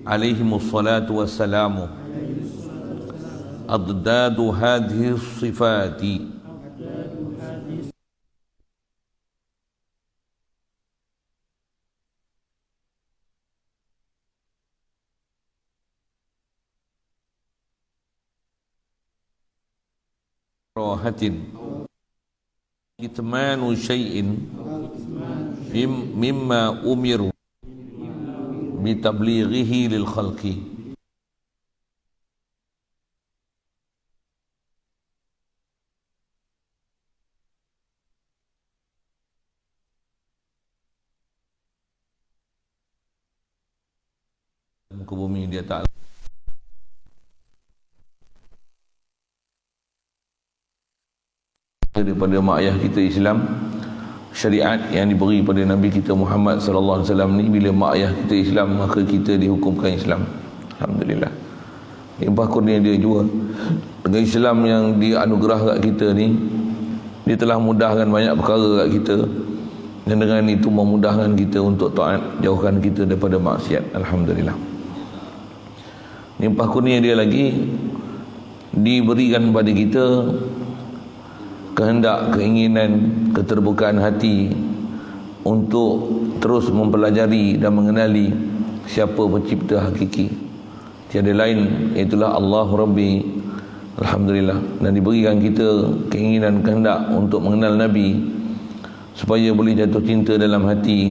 alaihimus salatu wassalamu adadu hadhihi sifati rahatin kitmanu syai'in mimma umiru bitablighihi lil khalqi. Muka bumi dia tak daripada mak ayah kita Islam, syariat yang diberi pada Nabi kita Muhammad sallallahu alaihi wasallam ni, bila mak ayah kita Islam maka kita dihukumkan Islam. Alhamdulillah. Limpah kurnia dia juga dengan Islam yang dianugerah kat kita ni, dia telah mudahkan banyak perkara kat kita, dan dengan itu memudahkan kita untuk taat, jauhkan kita daripada maksiat. Alhamdulillah. Limpah kurnia dia lagi diberikan kepada kita kehendak, keinginan, keterbukaan hati untuk terus mempelajari dan mengenali siapa pencipta hakiki. Tiada lain, itulah Allah Rabbi. Alhamdulillah. Dan diberikan kita keinginan, kehendak untuk mengenal Nabi, supaya boleh jatuh cinta dalam hati,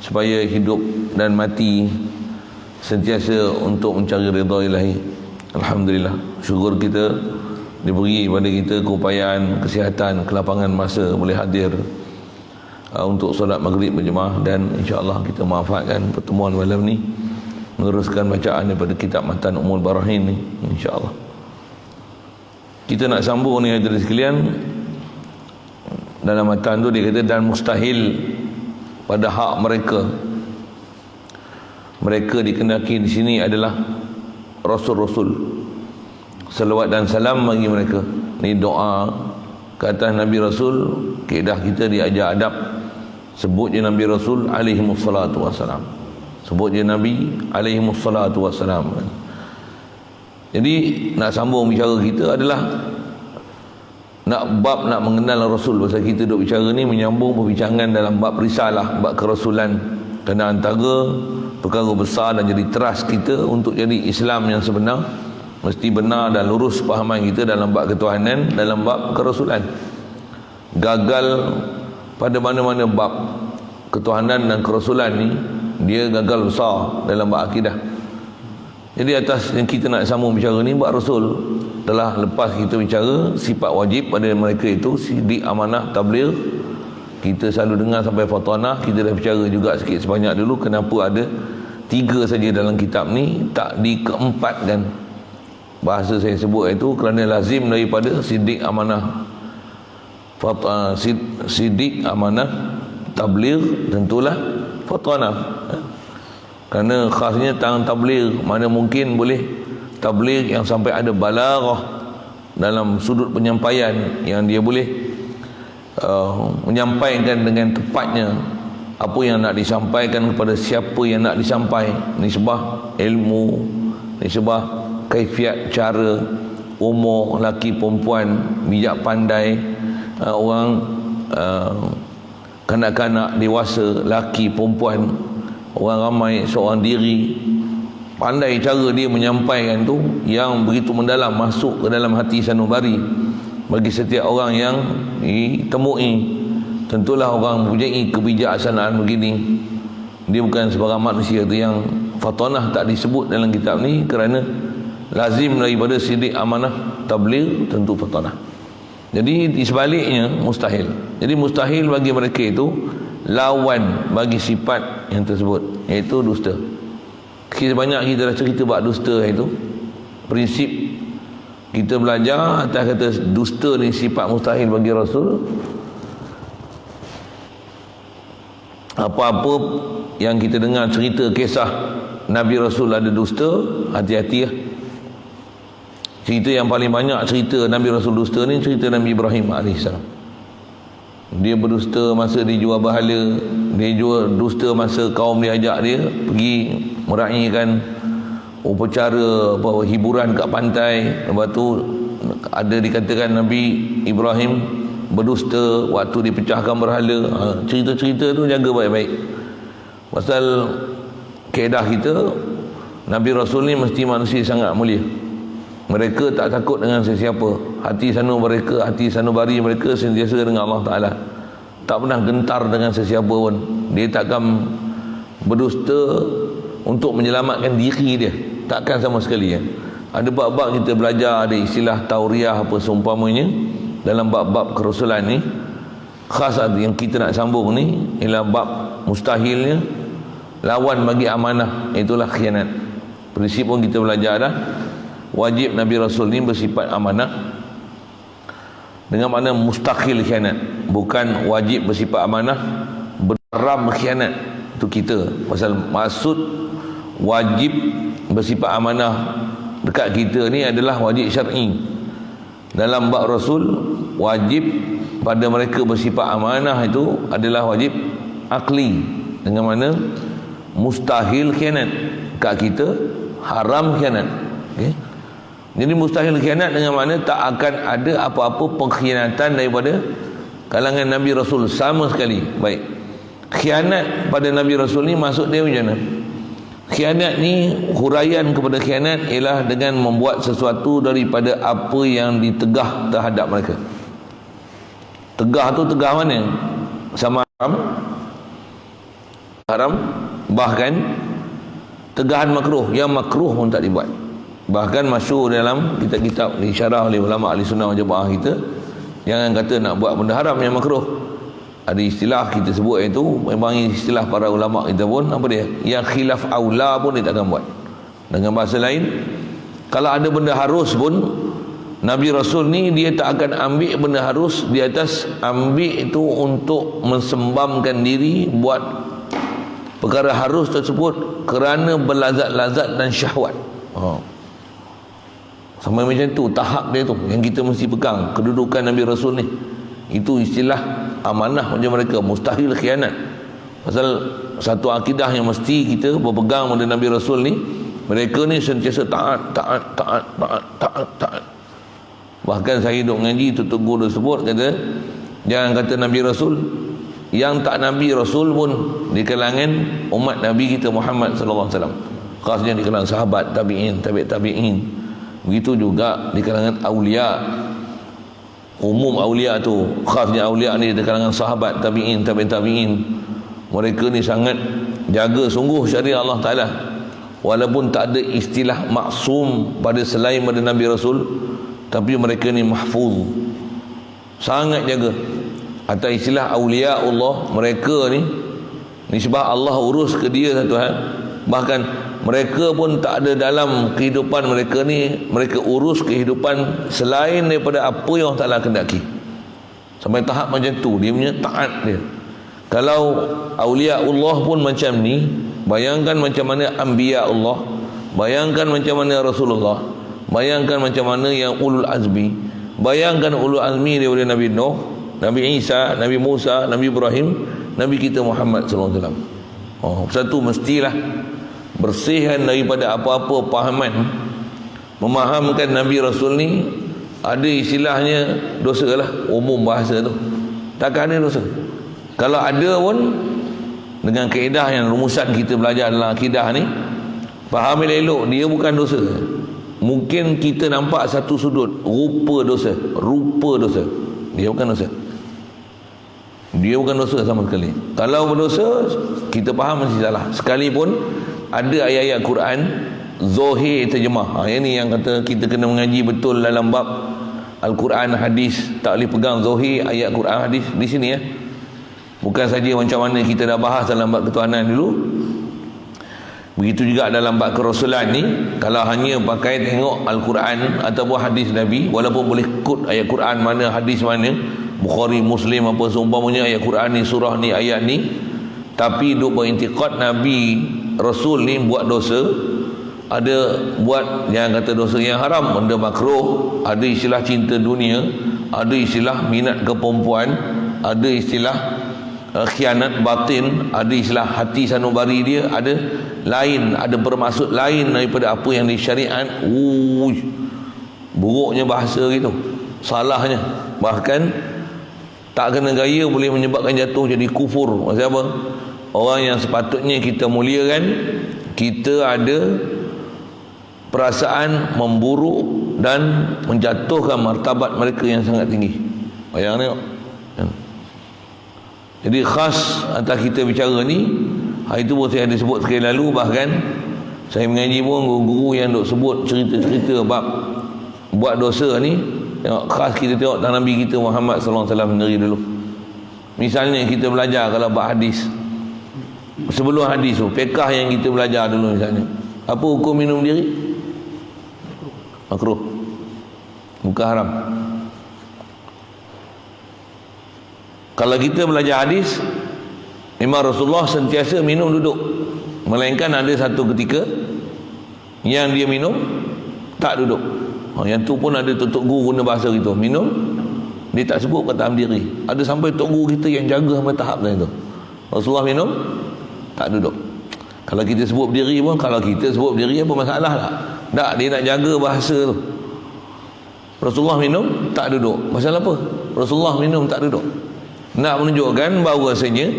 supaya hidup dan mati sentiasa untuk mencari redha ilahi. Alhamdulillah. Syukur kita diberi pada kita keupayaan, kesihatan, kelapangan masa boleh hadir untuk solat maghrib berjemaah, dan insya-Allah kita manfaatkan pertemuan malam ni meneruskan bacaan daripada kitab Matan Ummul Barahin ni, insya-Allah. Kita nak sambung ni hadirin sekalian. Dalam matan tu dia kata, dan mustahil pada hak mereka dikehendaki di sini adalah rasul-rasul, salawat dan salam bagi mereka. Ni doa ke atas Nabi Rasul. Kaedah kita diajar adab, sebut je Nabi Rasul alaihimus salatu wassalam, sebut je Nabi alaihimus salatu wassalam. Jadi nak sambung bicara kita adalah nak mengenal Rasul. Pasal kita duk bicara ni menyambung perbincangan dalam bab risalah, bab kerasulan. Kerana antara perkara besar dan jadi trust kita untuk jadi Islam yang sebenar, mesti benar dan lurus pahaman kita dalam bab ketuhanan, dalam bab kerasulan. Gagal pada mana-mana bab ketuhanan dan kerasulan ni, dia gagal besar dalam bab akidah. Jadi atas yang kita nak sambung bicara ni, bab Rasul telah lepas kita bicara sifat wajib pada mereka itu, sidik, amanah, tabligh. Kita selalu dengar sampai fatanah. Kita dah bicara juga sikit sebanyak dulu kenapa ada 3 saja dalam kitab ni, tak dikeempatkan. Bahasa saya sebut itu kerana lazim daripada sidik, amanah, sidik, amanah, tabligh, tentulah fatanah. Kerana khasnya tangan tabligh, mana mungkin boleh tabligh yang sampai ada balaghah dalam sudut penyampaian, yang dia boleh menyampaikan dengan tepatnya apa yang nak disampaikan kepada siapa yang nak disampaikan. Nisbah ilmu, nisbah kaifiat, cara, umur, laki perempuan, bijak pandai, orang kanak-kanak, dewasa, laki perempuan, orang ramai, seorang diri. Pandai cara dia menyampaikan tu yang begitu mendalam, masuk ke dalam hati sanubari bagi setiap orang yang ditemui. Tentulah orang mempunyai kebijaksanaan begini. Dia bukan sebarang manusia tu. Yang fatanah tak disebut dalam kitab ni kerana lazim daripada sidik, amanah, tabligh, tentu fatanah. Jadi di sebaliknya mustahil. Jadi mustahil bagi mereka itu lawan bagi sifat yang tersebut, iaitu dusta. Banyak kita dah cerita bab dusta itu. Prinsip kita belajar atas kata dusta ni sifat mustahil bagi Rasul. Apa-apa yang kita dengar cerita kisah Nabi Rasul ada dusta, hati-hati lah. Cerita yang paling banyak cerita Nabi Rasul dusta ni cerita Nabi Ibrahim AS. Dia berdusta masa dia jual berhala, dia jual dusta masa kaum dia ajak dia pergi meraihkan upacara hiburan kat pantai. Lepas tu ada dikatakan Nabi Ibrahim berdusta waktu dipecahkan berhala. Cerita-cerita tu jaga baik-baik. Pasal kaedah kita, Nabi Rasul ni mesti manusia sangat mulia. Mereka tak takut dengan sesiapa. Hati sanubari mereka sentiasa dengan Allah Ta'ala. Tak pernah gentar dengan sesiapa pun. Dia takkan berdusta untuk menyelamatkan diri dia. Takkan sama sekali ya. Ada bab-bab kita belajar, ada istilah tauriah apa seumpamanya dalam bab-bab kerasulan ni. Khas yang kita nak sambung ni ialah bab mustahilnya lawan bagi amanah, itulah khianat. Prinsip pun kita belajar dah. Wajib Nabi Rasul ni bersifat amanah, dengan makna mustahil khianat, bukan wajib bersifat amanah berharam khianat. Itu kita pasal maksud wajib bersifat amanah dekat kita ni adalah wajib syar'i. Dalam bab Rasul, wajib pada mereka bersifat amanah itu adalah wajib akli, dengan mana mustahil khianat. Kat kita haram khianat. Okay? Jadi mustahil khianat dengan mana tak akan ada apa-apa pengkhianatan daripada kalangan Nabi Rasul sama sekali. Baik, khianat pada Nabi Rasul ni maksud dia macam mana? Khianat ni, huraian kepada khianat ialah dengan membuat sesuatu daripada apa yang ditegah terhadap mereka. Tegah tu tegah mana? Sama haram, bahkan tegahan makruh, yang makruh pun tak dibuat. Bahkan masyhur dalam kitab-kitab disyarah oleh ulama ahli sunnah wal jamaah kita, jangan kata nak buat benda haram yang makruh. Ada istilah kita sebut itu, memang istilah para ulama kita pun, apa dia? Yang khilaf aula pun dia takkan buat. Dengan bahasa lain, kalau ada benda harus pun, Nabi Rasul ni dia tak akan ambil benda harus di atas ambil itu untuk mensembamkan diri buat perkara harus tersebut kerana berlazat-lazat dan syahwat. Sampai macam tu tahap dia tu yang kita mesti pegang, kedudukan Nabi Rasul ni. Itu istilah amanah macam mereka, mustahil khianat. Pasal satu akidah yang mesti kita berpegang pada Nabi Rasul ni, mereka ni sentiasa taat. Bahkan saya duk mengaji, tutup guru sebut kata, jangan kata Nabi Rasul, yang tak Nabi Rasul pun di kalangan umat Nabi kita Muhammad sallallahu alaihi wasallam, khasnya di kalangan sahabat, tabi'in, tabi'in. Begitu juga di kalangan aulia, umum aulia tu, khasnya aulia ni di kalangan sahabat, tabi'in, tabi'in. Mereka ni sangat jaga sungguh syariat Allah Ta'ala. Walaupun tak ada istilah maksum pada selain pada Nabi Rasul, tapi mereka ni mahfuz, sangat jaga. Atau istilah aulia Allah, mereka ni nisbah Allah urus ke dia satu hal. Bahkan mereka pun tak ada dalam kehidupan mereka ni, mereka urus kehidupan selain daripada apa yang Allah Ta'ala kendaki. Sampai tahap macam tu dia punya taat dia. Kalau aulia Allah pun macam ni, bayangkan macam mana anbiya Allah, bayangkan macam mana Rasulullah, bayangkan macam mana yang ulul azmi, bayangkan ulul azmi daripada Nabi Nuh, Nabi Isa, Nabi Musa, Nabi Ibrahim, Nabi kita Muhammad sallallahu alaihi wasallam. Satu mestilah bersihkan daripada apa-apa pahaman, memahamkan Nabi Rasul ni ada istilahnya dosa lah, umum bahasa tu, takkan ada dosa. Kalau ada pun dengan kaedah yang rumusan kita belajar dalam akidah ni, faham elok, dia bukan dosa. Mungkin kita nampak satu sudut, rupa dosa, dia bukan dosa. Dia bukan dosa sama sekali. Kalau berdosa, kita faham mesti salah. Sekalipun ada ayat-ayat Quran zahir terjemah. Yang ni yang kata kita kena mengaji betul dalam bab Al-Quran hadis. Tak boleh pegang zahir ayat Quran hadis di sini ya. Bukan saja macam mana kita dah bahas dalam bab ketuhanan dulu, begitu juga dalam bab kerasulan ni. Kalau hanya pakai tengok Al-Quran ataupun hadis Nabi, walaupun boleh kut ayat Quran mana, hadis mana, Bukhari, Muslim apa seumpamanya, ayat Quran ni, surah ni, ayat ni, tapi duk berintikad Nabi Rasul ni buat dosa, ada buat yang kata dosa yang haram, benda makruh, ada istilah cinta dunia, ada istilah minat ke perempuan, ada istilah khianat batin, ada istilah hati sanubari dia, ada lain, ada bermaksud lain daripada apa yang disyariat. Buruknya bahasa gitu, salahnya, bahkan tak kena gaya boleh menyebabkan jatuh jadi kufur. Maksud apa? Orang yang sepatutnya kita muliakan, kita ada perasaan memburuk dan menjatuhkan martabat mereka yang sangat tinggi. Bayang tengok. Jadi khas atas kita bicara ni, hari tu pun saya ada sebut sekali lalu, bahkan saya mengaji pun guru-guru yang duk sebut cerita-cerita bab buat dosa ni, tengok khas kita tengok tak Nabi kita Muhammad sallallahu alaihi wasallam sendiri dulu. Misalnya kita belajar kalau bab hadis, sebelum hadis tu fiqh yang kita belajar dulu, misalnya apa hukum minum diri? Makruh, bukan haram. Kalau kita belajar hadis, memang Rasulullah sentiasa minum duduk, melainkan ada satu ketika yang dia minum tak duduk. Yang tu pun ada tok guru guna bahasa gitu, minum dia tak sebut kata berdiri. Ada sampai tok guru kita yang jaga sampai tahap macam tu. Rasulullah minum tak duduk. Kalau kita sebut berdiri pun, kalau kita sebut berdiri apa masalah tak? Tak, dia nak jaga bahasa tu. Rasulullah minum tak duduk. Pasal apa? Rasulullah minum tak duduk. Nak menunjukkan bahawa rasanya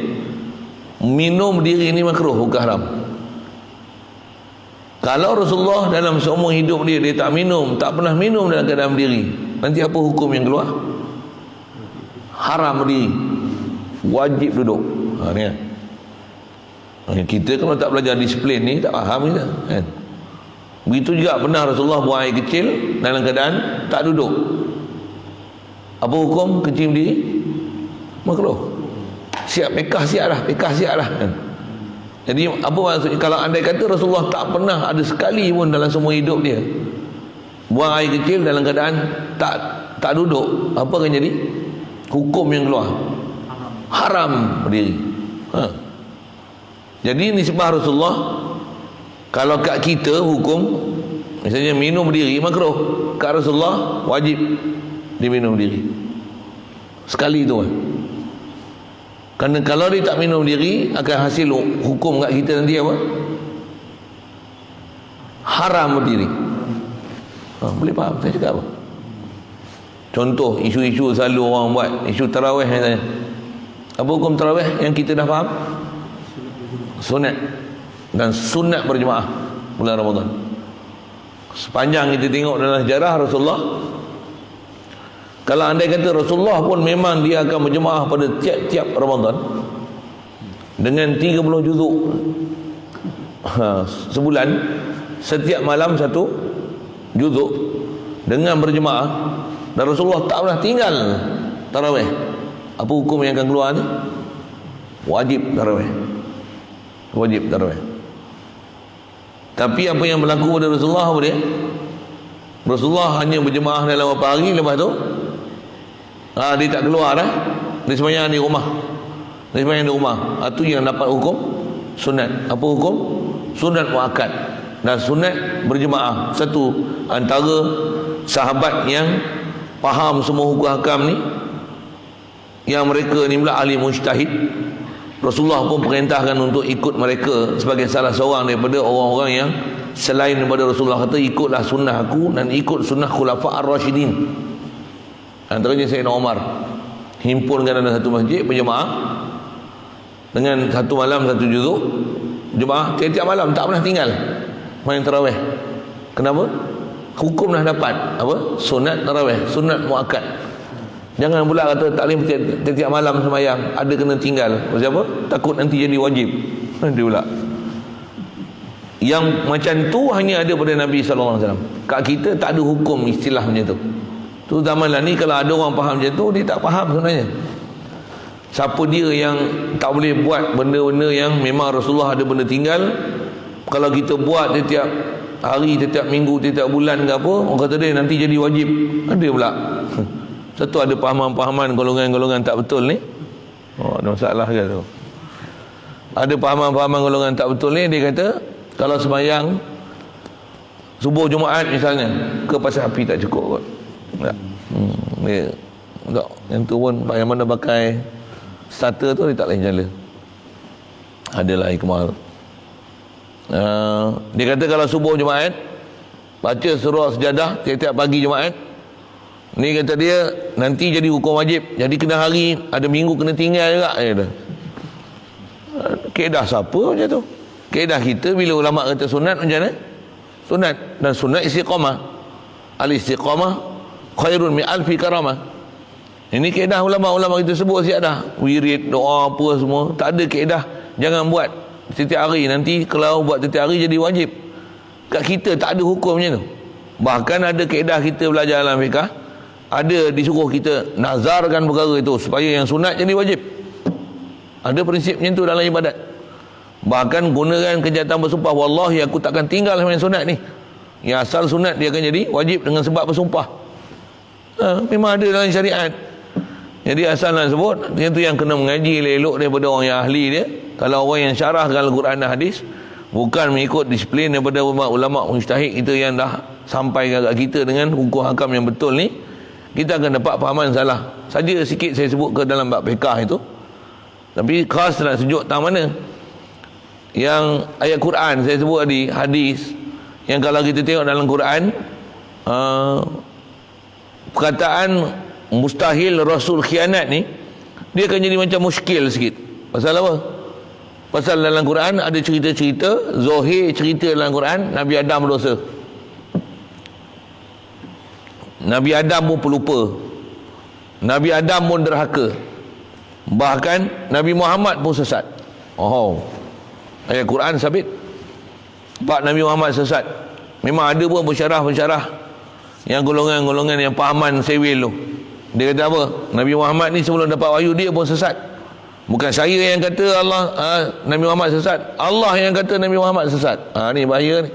minum berdiri ni makruh, bukan haram. Kalau Rasulullah dalam seumur hidup dia tak minum, tak pernah minum dalam keadaan berdiri, nanti apa hukum yang keluar? Haram berdiri, wajib duduk. Ni kan? Kita kalau tak belajar disiplin ni tak faham kita kan? Begitu juga pernah Rasulullah buang air kecil dalam keadaan tak duduk. Apa hukum kecil berdiri? Makruh. Siap pekah siap lah kan? Jadi apa maksudnya? Kalau andai kata Rasulullah tak pernah ada sekali pun dalam semua hidup dia buang air kecil dalam keadaan tak duduk, apa akan jadi hukum yang keluar? Haram berdiri. Jadi nisbah Rasulullah, kalau kat kita hukum misalnya minum berdiri makruh, kat Rasulullah wajib diminum berdiri sekali tu kan. Kerana kalau dia tak minum diri, akan hasil hukum kat kita nanti apa? Haram berdiri. Boleh faham saya cakap apa? Contoh isu-isu selalu orang buat, isu tarawih misalnya. Apa hukum tarawih yang kita dah faham? Sunat. Dan sunat berjemaah bulan Ramadan. Sepanjang kita tengok dalam sejarah Rasulullah, kalau andai kata Rasulullah pun memang dia akan berjemaah pada tiap-tiap Ramadan dengan 30 juzuk sebulan, setiap malam satu juzuk dengan berjemaah, dan Rasulullah tak pernah tinggal tarawih, apa hukum yang akan keluar ni? Wajib tarawih. Wajib tarawih. Tapi apa yang berlaku pada Rasulullah apa dia? Rasulullah hanya berjemaah dalam beberapa hari, lepas tu dia tak keluar dah. Dia sembahyang di rumah. Dia sembahyang di rumah. Itu yang dapat hukum sunat. Apa hukum? Sunat muakkad dan sunat berjemaah. Satu antara sahabat yang faham semua hukum hakam ni, yang mereka ni pula ahli mujtahid. Rasulullah pun perintahkan untuk ikut mereka sebagai salah seorang daripada orang-orang yang selain daripada Rasulullah, kata ikutlah sunnah aku dan ikut sunnah khulafa ar-rasyidin. Antaranya Sayyidina Umar himpunkan dalam satu masjid berjemaah dengan satu malam satu juzuk jemaah, tiap-tiap malam tak pernah tinggal main tarawih. Kenapa? Hukum dah dapat apa? Sunat tarawih, sunat muakkad. Jangan pula kata tak boleh tiap-tiap malam sembahyang, ada kena tinggal. Pasal apa? Takut nanti jadi wajib. Nanti pula yang macam tu hanya ada pada Nabi sallallahu alaihi wasallam. Kat kita tak ada hukum istilah macam tu. Tu zaman lah ni, kalau ada orang faham macam tu, dia tak faham sebenarnya. Siapa dia yang tak boleh buat benda-benda yang memang Rasulullah ada benda tinggal, kalau kita buat setiap hari, setiap minggu, setiap bulan ke apa, orang kata dia nanti jadi wajib. Ada pula. Satu ada pahaman-pahaman golongan-golongan tak betul ni. Ada masalah ke tu? Ada pahaman-pahaman golongan tak betul ni, dia kata kalau sembahyang subuh Jumaat misalnya, ke pasal api tak cukup kot. Tak. Dia tak Yang tu pun yang mana pakai starter tu dia tak boleh nyala. Adalah ikmal. Dia kata kalau subuh Jumaat baca surah sejadah tiap-tiap pagi Jumaat, ni kata dia nanti jadi hukum wajib. Jadi kena hari, ada minggu kena tinggal juga. Keedah siapa macam tu? Keedah kita bila ulama kata sunat macam mana? Sunat. Dan sunat istiqamah. Al-istiqamah khairun min alfi karamah. Ini keedah ulama-ulama kita sebut siap dah. Wirid, doa apa semua. Tak ada keedah jangan buat setiap hari. Nanti kalau buat setiap hari jadi wajib. Kat kita tak ada hukum macam tu. Bahkan ada keedah kita belajar dalam fiqah, ada disuruh kita nazarkan perkara itu supaya yang sunat jadi wajib. Ada prinsip macam tu dalam ibadat. Bahkan gunakan kenyataan bersumpah, wallahi aku takkan tinggal sama yang sunat ni. Yang asal sunat dia akan jadi wajib dengan sebab bersumpah. Memang ada dalam syariat. Jadi asal nak sebut, itu yang kena mengaji elok daripada orang yang ahli dia. Kalau orang yang syarahkan Al-Quran dan hadis, bukan mengikut disiplin daripada ulama mujtahid kita yang dah sampai kat kita dengan hukum hakam yang betul ni, kita akan dapat fahaman salah. Saja sikit saya sebut ke dalam bab fiqh itu. Tapi khas nak sejuk tang mana? Yang ayat Quran saya sebut tadi, hadis, yang kalau kita tengok dalam Quran, perkataan mustahil Rasul khianat ni, dia akan jadi macam muskil sikit. Pasal apa? Pasal dalam Quran ada cerita-cerita, zahir cerita dalam Quran, Nabi Adam berdosa. Nabi Adam pun pelupa. Nabi Adam pun derhaka. Bahkan Nabi Muhammad pun sesat. Ayat Quran sabit bab Nabi Muhammad sesat. Memang ada pun pensyarah-pensyarah yang golongan-golongan yang pahaman sewil tu. Dia kata apa? Nabi Muhammad ni sebelum dapat wahyu dia pun sesat. Bukan saya yang kata Nabi Muhammad sesat, Allah yang kata Nabi Muhammad sesat. Ni bahaya ni.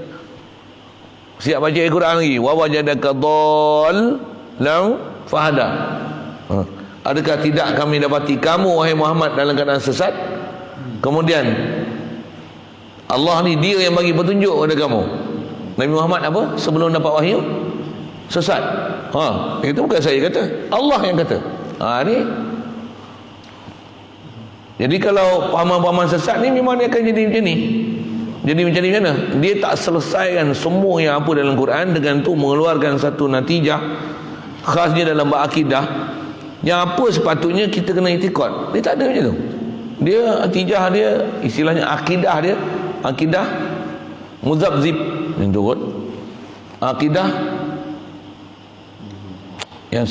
Siap baca ayat Quran lagi. Wa wajadaka dhallan fahada. Adakah tidak kami dapati kamu wahai Muhammad dalam keadaan sesat? Kemudian Allah ni dia yang bagi petunjuk kepada kamu. Nabi Muhammad apa? Sebelum dapat wahyu sesat. Itu bukan saya kata, Allah yang kata. Ni jadi kalau pahaman-pahaman sesat ni memang dia akan jadi macam ni. Jadi macam ni mana? Dia tak selesaikan semua yang apa dalam Quran, dengan tu mengeluarkan satu natijah khasnya dalam bab akidah yang apa sepatutnya kita kena itikad. Dia tak ada macam tu. Dia natijah dia, istilahnya akidah dia, akidah muzabzib yang turut, akidah yang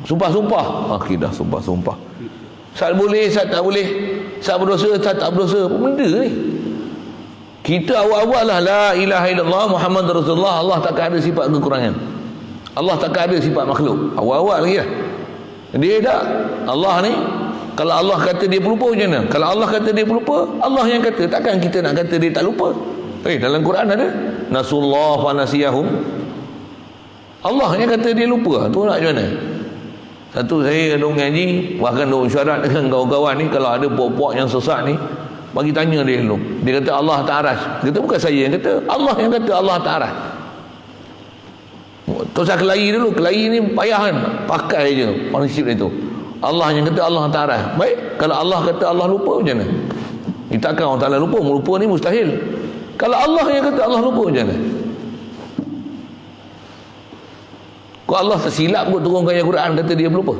sumpah-sumpah, akidah sumpah-sumpah. Saat boleh, saat tak boleh, saat berdosa, saat tak berdosa. Apa benda ni? Kita awal-awal lah la ilaha illallah Muhammad Rasulullah. Allah takkan ada sifat kekurangan. Allah takkan ada sifat makhluk. Awal-awal lagi lah. Dia tak. Allah ni, kalau Allah kata dia pelupa macam mana? Kalau Allah kata dia pelupa, Allah yang kata. Takkan kita nak kata dia tak lupa? Dalam Quran ada nasullah wa nasiyahum. Allah yang kata dia lupa. Tu nak macam mana? Satu saya duk ngaji, bahkan duk syarat dengan kawan-kawan ni, kalau ada puak-puak yang sesat ni, bagi tanya dia dulu. Dia kata Allah tak aras. Dia kata bukan saya yang kata, Allah yang kata Allah tak aras. Terus saya kelahi dulu. Kelahi ni payah kan, pakai je prinsip itu. Allah yang kata Allah tak aras. Baik, kalau Allah kata Allah lupa macam mana? Takkan orang Ta'ala lupa. Melupa ni mustahil. Kalau Allah yang kata Allah lupa macam mana? Kau Allah tersilap kot turunkan ayat Quran kata dia pelupa.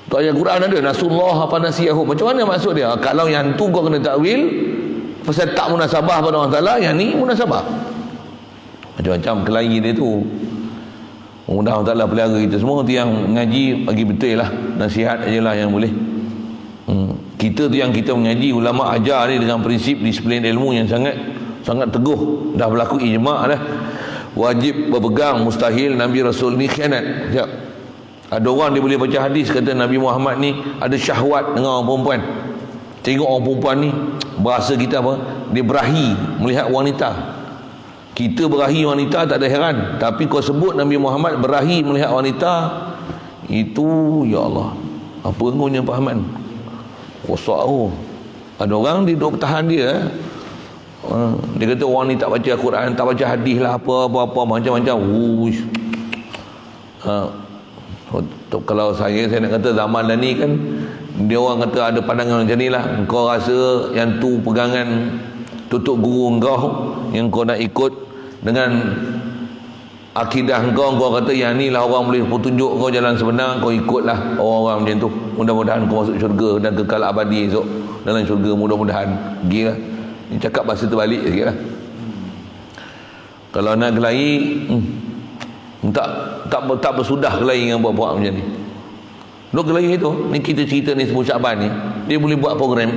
Tu ayat Quran ada nasullah apa nasiyahu. Macam mana maksud dia? Kalau yang tu kau kena takwil pasal tak munasabah pada Allah Ta'ala, yang ni munasabah. Macam-macam kelahi dia tu. Mudah Allah Ta'ala pelihara kita semua. Tu yang mengaji bagi betul lah, nasihat je lah yang boleh. Kita tu yang kita mengaji, ulama ajar ni dengan prinsip disiplin ilmu yang sangat teguh. Dah berlaku ijma' dah. Wajib berpegang, mustahil Nabi Rasul ni khianat. Sekejap. Ada orang dia boleh baca hadis kata Nabi Muhammad ni ada syahwat dengan orang perempuan. Tengok orang perempuan ni, bahasa kita apa? Dia berahi melihat wanita. Kita berahi wanita tak ada heran, tapi kau sebut Nabi Muhammad berahi melihat wanita, itu ya Allah, apa punya pahaman rosak tu. Ada orang dia duduk tahan dia. Dia kata orang ni tak baca Al-Quran, tak baca hadis lah, apa macam-macam. Kalau saya nak kata zaman dah ni kan, dia orang kata ada pandangan macam ni lah. Kau rasa yang tu pegangan tutup guru engkau, yang kau nak ikut dengan akidah engkau, kau kata yang ni lah orang boleh petunjuk kau jalan sebenar, kau ikutlah orang-orang macam tu. Mudah-mudahan kau masuk syurga dan kekal abadi esok dalam syurga, mudah-mudahan. Gila, ni cakap bahasa terbalik sikit lah. Kalau nak kelahi, tak bersudah kelahi dengan buat-buat macam ni. Lu kelahi itu, ni kita cerita ni Nisfu Sya'ban ni, dia boleh buat program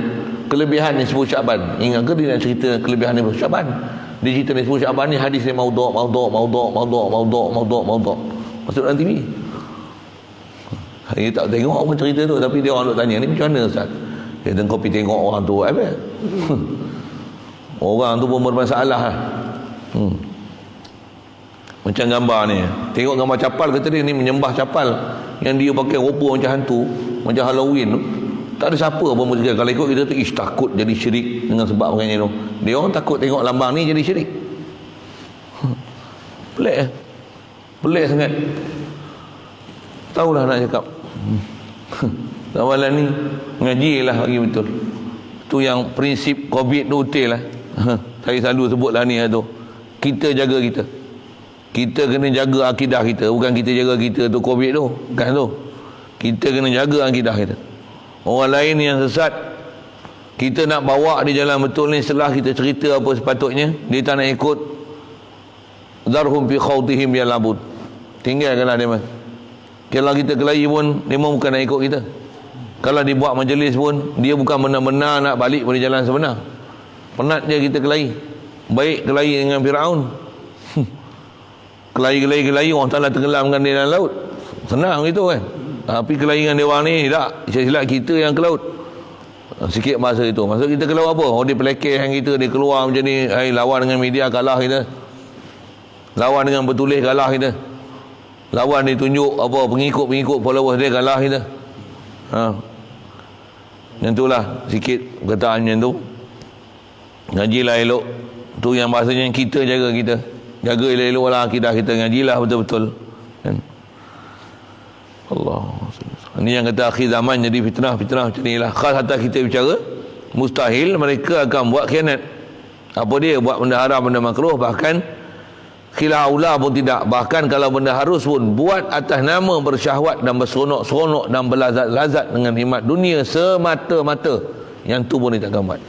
kelebihan Nisfu Sya'ban. Ingat ke dia nak cerita kelebihan Nisfu Sya'ban? Dia cerita Nisfu Sya'ban ni hadis dia maudhu'. Masuk dalam TV. Dia tak tengok orang cerita tu, tapi dia orang nak tanya, ni macam mana Ustaz? Dia kata, kau pergi tengok orang tu apa? Orang tu pun bermasalah lah. Macam gambar ni, tengok gambar capal, kata dia ni menyembah capal yang dia pakai rupa macam hantu, macam Halloween tu. Tak ada siapa pun bercakap. Kalau ikut kita tu, takut jadi syirik dengan sebab makanya tu. Dia orang takut tengok lambang ni jadi syirik. Pelik pelik sangat. Tahulah nak cakap. Awalan ni ngaji lah bagi betul. Tu yang prinsip COVID tu betul lah. Saya selalu sebut lah ni tu. Kita jaga kita. Kita kena jaga akidah kita. Bukan kita jaga kita tu COVID tu. Bukan tu. Kita kena jaga akidah kita. Orang lain yang sesat, kita nak bawa dia jalan betul ni, setelah kita cerita apa sepatutnya, dia tak nak ikut, zarhum fi khawtihim yalabud, tinggalkanlah dia mas. Kalau kita kelahi pun, dia bukan nak ikut kita. Kalau dibuat majlis pun, dia bukan benar-benar nak balik pada jalan sebenar. Penat je kita kelahi. Baik kelahi dengan Fir'aun. Kelahi orang Ta'ala tenggelamkan dia dalam laut, senang gitu kan. Tapi kelahi dengan dia orang ni tak, silap kita yang ke laut. Sikit masa itu, masa kita ke laut apa? Oh, dia pelekehkan kita, dia keluar macam ni, lawan dengan media kalah kita, lawan dengan bertulis kalah kita, lawan dia tunjuk apa pengikut followers dia kalah kita. Yang itulah sikit perkataan macam tu. Ngajilah elok. Tu yang bahasanya kita jaga kita. Jaga elok-elok lah akidah kita, ngajilah betul-betul kan? Allah. Ini yang kata akhir zaman jadi fitnah macam ni lah. Khas atas kita bicara, mustahil mereka akan buat khianat. Apa dia? Buat benda haram, benda makruh, bahkan khilaf aula pun tidak. Bahkan kalau benda harus pun buat atas nama bersyahwat dan berseronok-seronok dan berlazat-lazat dengan nikmat dunia semata-mata. Yang tu pun dia takkan buat.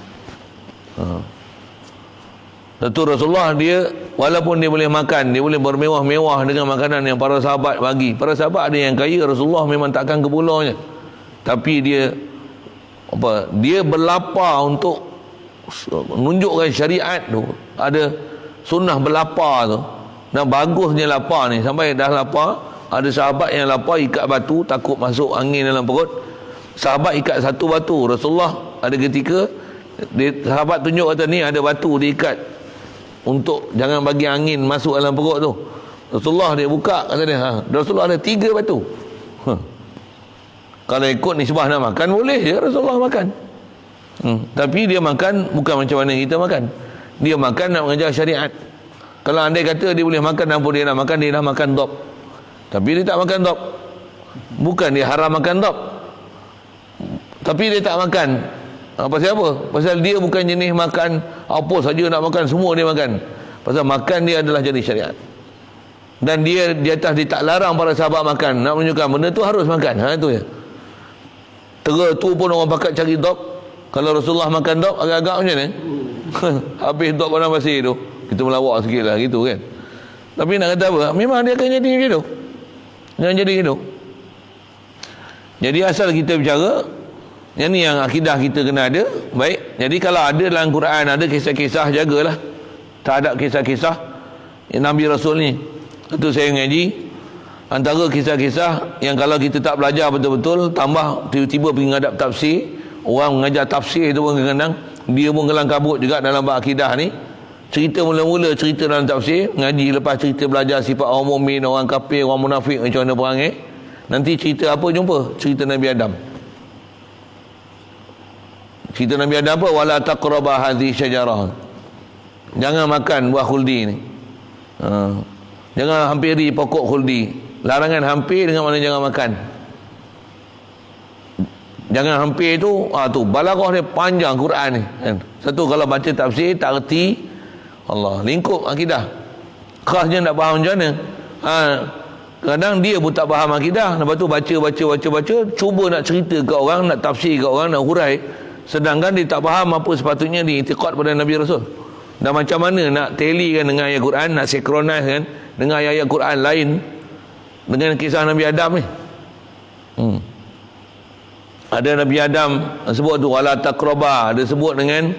Tentu Rasulullah dia, walaupun dia boleh makan, dia boleh bermewah-mewah dengan makanan yang para sahabat bagi. Para sahabat ada yang kaya, Rasulullah memang takkan ke pulaunya. Tapi dia berlapar untuk menunjukkan syariat tu. Ada sunnah berlapar tu. Dan bagusnya lapar ni, sampai dah lapar, ada sahabat yang lapar ikat batu takut masuk angin dalam perut. Sahabat ikat satu batu. Rasulullah ada ketika sahabat tunjuk kata ni ada batu diikat untuk jangan bagi angin masuk dalam perut tu. Rasulullah dia buka, kata dia, Rasulullah ada 3 batu. Kalau ikut nisbah nak makan, boleh je Rasulullah makan. Tapi dia makan bukan macam mana kita makan. Dia makan nak mengajar syariat. Kalau andai kata dia boleh makan apa dia nak makan, dia dah makan dop. Tapi dia tak makan dop. Bukan dia haram makan dop, tapi dia tak makan. Pasal apa? Pasal dia bukan jenis makan apa saja nak makan, semua dia makan. Pasal makan dia adalah jenis syariat. Dan dia di atas, dia tak larang para sahabat makan, nak menunjukkan benda tu harus makan. Itu ya. Tera tu pun orang pakat cari dop. Kalau Rasulullah makan dop, agak-agak macam ni. Habis dop padang pasir tu, kita melawak sikit lah gitu kan. Tapi nak kata apa, memang dia akan jadi macam tu. Jangan jadi gitu. Jadi asal kita bicara, yang ni yang akidah kita kena ada. Baik. Jadi kalau ada dalam Quran, ada kisah-kisah, jagalah. Tak ada kisah-kisah Nabi Rasul ni. Itu saya ngaji, antara kisah-kisah yang kalau kita tak belajar betul-betul, tambah tiba-tiba pergi ngadap tafsir, orang mengajar tafsir itu pun kadang-kadang dia pun kelang kabut juga dalam bab akidah ni. Cerita mula-mula cerita dalam tafsir, ngaji lepas cerita belajar sifat orang mukmin, orang kafir, orang munafik, macam mana perangai. Nanti cerita apa jumpa? Cerita Nabi Adam. Cerita Nabi Adam apa? Wala taqraba hadhihi syajarah. Jangan makan buah khuldi ni. Jangan hampiri pokok khuldi. Larangan hampir dengan mana jangan makan. Jangan hampir tu, tu balaghah dia panjang Quran ni kan. Satu kalau baca tafsir tak reti, Allah lingkup akidah. Khasnya nak faham macam mana. Kadang dia pun tak faham akidah, lepas tu baca, cuba nak cerita ke orang, nak tafsir ke orang, nak hurai, sedangkan dia tak faham apa sepatutnya diiktikad pada Nabi Rasul. Dan macam mana nak tally kan dengan ayat Quran, nak synchronize kan dengan ayat Quran lain dengan kisah Nabi Adam ni. Ada Nabi Adam sebut tu wala taqraba, ada sebut dengan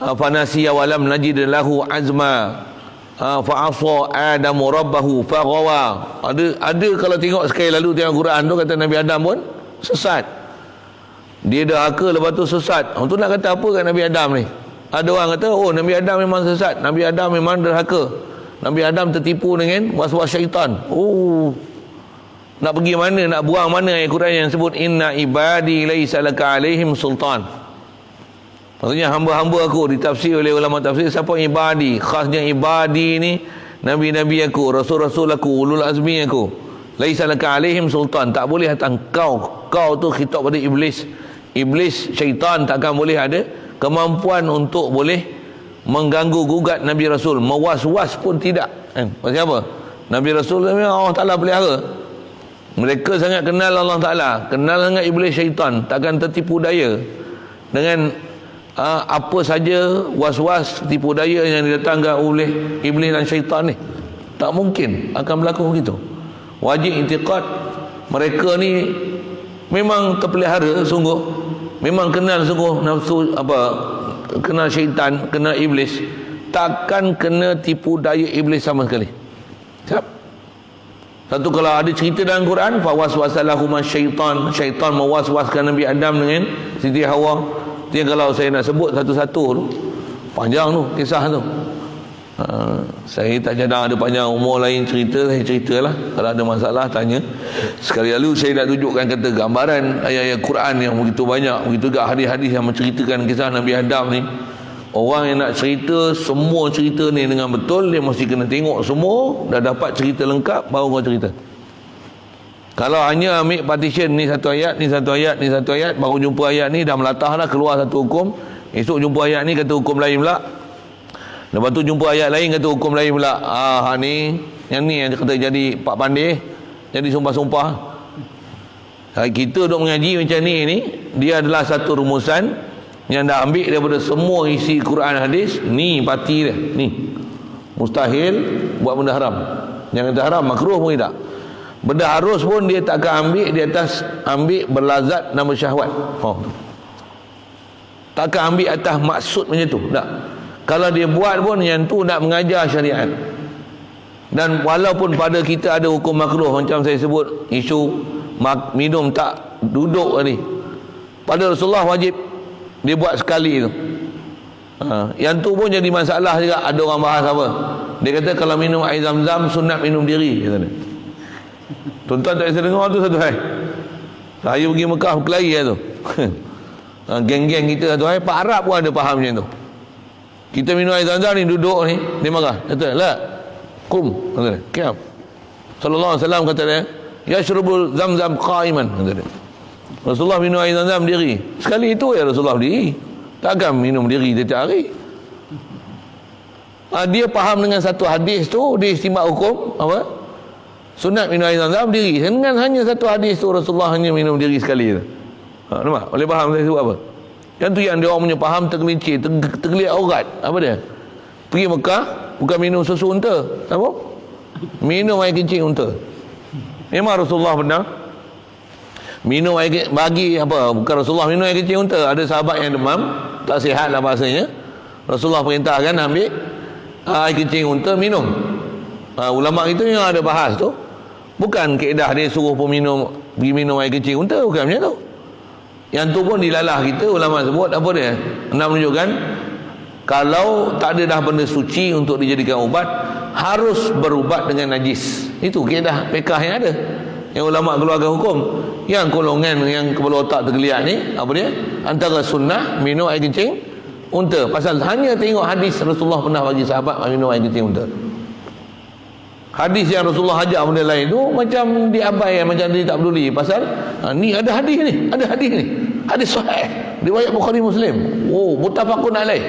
fanasiya walam najid lahu azma fa'asa adamu rabbahu faghawa. Ada kalau tengok sekali lalu tengok Quran tu, kata Nabi Adam pun sesat. Dia dah haka lepas tu sesat. Orang tu nak kata apa kat Nabi Adam ni? Ada orang kata oh Nabi Adam memang sesat, Nabi Adam memang derhaka, Nabi Adam tertipu dengan was-was syaitan. Nak pergi mana, nak buang mana ayat Quran yang sebut inna ibadi laisa laka alaihim sultan. Maksudnya hamba-hamba aku, ditafsir oleh ulama tafsir, siapa ibadi? Khasnya ibadi ni nabi-nabi aku, rasul-rasul aku, ulul azmi aku. Laisa laka alaihim sultan, tak boleh atas kau tu khitab pada iblis. Iblis syaitan takkan boleh ada kemampuan untuk boleh mengganggu gugat Nabi Rasul, mewas-was pun tidak. Pasal apa? Nabi Rasul memang Allah Ta'ala pelihara. Mereka sangat kenal Allah Ta'ala, kenal sangat iblis syaitan, takkan tertipu daya dengan apa saja was-was tipu daya yang didatangkan oleh iblis dan syaitan ni. Tak mungkin akan berlaku begitu. Wajib i'tiqad mereka ni memang terpelihara sungguh, memang kenal sungguh nafsu kenal syaitan, kenal iblis, takkan kena tipu daya iblis sama sekali. Siap? Satu kalau ada cerita dalam Quran fawaswasalahuma syaitan mewaswaskan Nabi Adam dengan Siti Hawa. Dia kalau saya nak sebut satu-satu tu panjang tu kisah tu. Saya tak cadang ada panjang umur lain cerita, saya ceritalah. Kalau ada masalah tanya. Sekali lalu saya nak tunjukkan kata gambaran ayat-ayat Quran yang begitu banyak, begitu juga hadis-hadis yang menceritakan kisah Nabi Adam ni. Orang yang nak cerita semua cerita ni dengan betul, dia mesti kena tengok semua, dah dapat cerita lengkap baru kau cerita. Kalau hanya ambil partition ni satu ayat, ni satu ayat, ni satu ayat, baru jumpa ayat ni dah melatah dah, keluar satu hukum. Esok jumpa ayat ni kata hukum lain pula. Lepas tu jumpa ayat lain kata hukum lain pula. Ni yang kata jadi pak pandai, jadi sumpah-sumpah. Kita duk mengaji macam ni dia adalah satu rumusan yang dah ambil daripada semua isi Quran hadis. Ni parti dia ni. Mustahil buat benda haram. Yang kata haram makruh pun tidak. Benda harus pun dia takkan ambil di atas ambil berlazat nama syahwat. Takkan ambil atas maksud macam tu. Tak. Kalau dia buat pun yang tu nak mengajar syariat. Dan walaupun pada kita ada hukum makruh, macam saya sebut isu minum tak duduk tadi, pada Rasulullah wajib dia buat sekali tu. Yang tu pun jadi masalah juga. Ada orang bahas apa, dia kata kalau minum air zam-zam sunat minum diri, kata dia. Tuan-tuan tak bisa dengar tu satu hari saya pergi Mekah berkelahi tu. Geng-geng kita satu hari, Pak Arab pun ada faham macam tu. Kita minum air zam-zam ni, duduk ni, dia marah, kata la kum, kata dia, kiam. Sallallahu alaihi wasallam kata dia yashrubul zam-zam qaiman, kata dia. Rasulullah minum air zam-zam diri. Sekali itu ya Rasulullah diri. Takkan minum diri setiap hari. Dia faham dengan satu hadis tu, dia istimak hukum apa? Sunat minum air zam-zam diri. Dengan hanya satu hadis tu Rasulullah hanya minum diri sekali tu. Nampak? Boleh faham saya sebut apa? Kan tu yang dia orang punya faham tergelincir, tergeliat aurat. Apa dia? Pergi Mekah bukan minum susu unta. Apa? Minum air kencing unta. Memang Rasulullah pernah minum air, bagi apa, bukan Rasulullah minum air kecil unta. Ada sahabat yang demam, tak sihat lah bahasanya, Rasulullah perintahkan ambil air kecil unta minum. Ulama itu yang ada bahas tu, bukan keedah dia suruh peminum pergi minum air kecil unta, bukan macam tu. Yang tu pun dilalah kita, ulama sebut apa dia, nak menunjukkan kalau tak ada dah benda suci untuk dijadikan ubat, harus berubat dengan najis. Itu keedah fiqh yang ada, yang ulama keluarkan hukum. Yang golongan yang kepala otak tergeliat ni, apa dia? Antara sunnah minum air kencing unta. Pasal hanya tengok hadis Rasulullah pernah bagi sahabat minum air kencing unta. Hadis yang Rasulullah ajar benda lain tu macam diabaikan, macam dia tak peduli. Pasal ni ada hadis ni, ada hadis ni, hadis sahih riwayat Bukhari Muslim, oh muttafaqun alaih.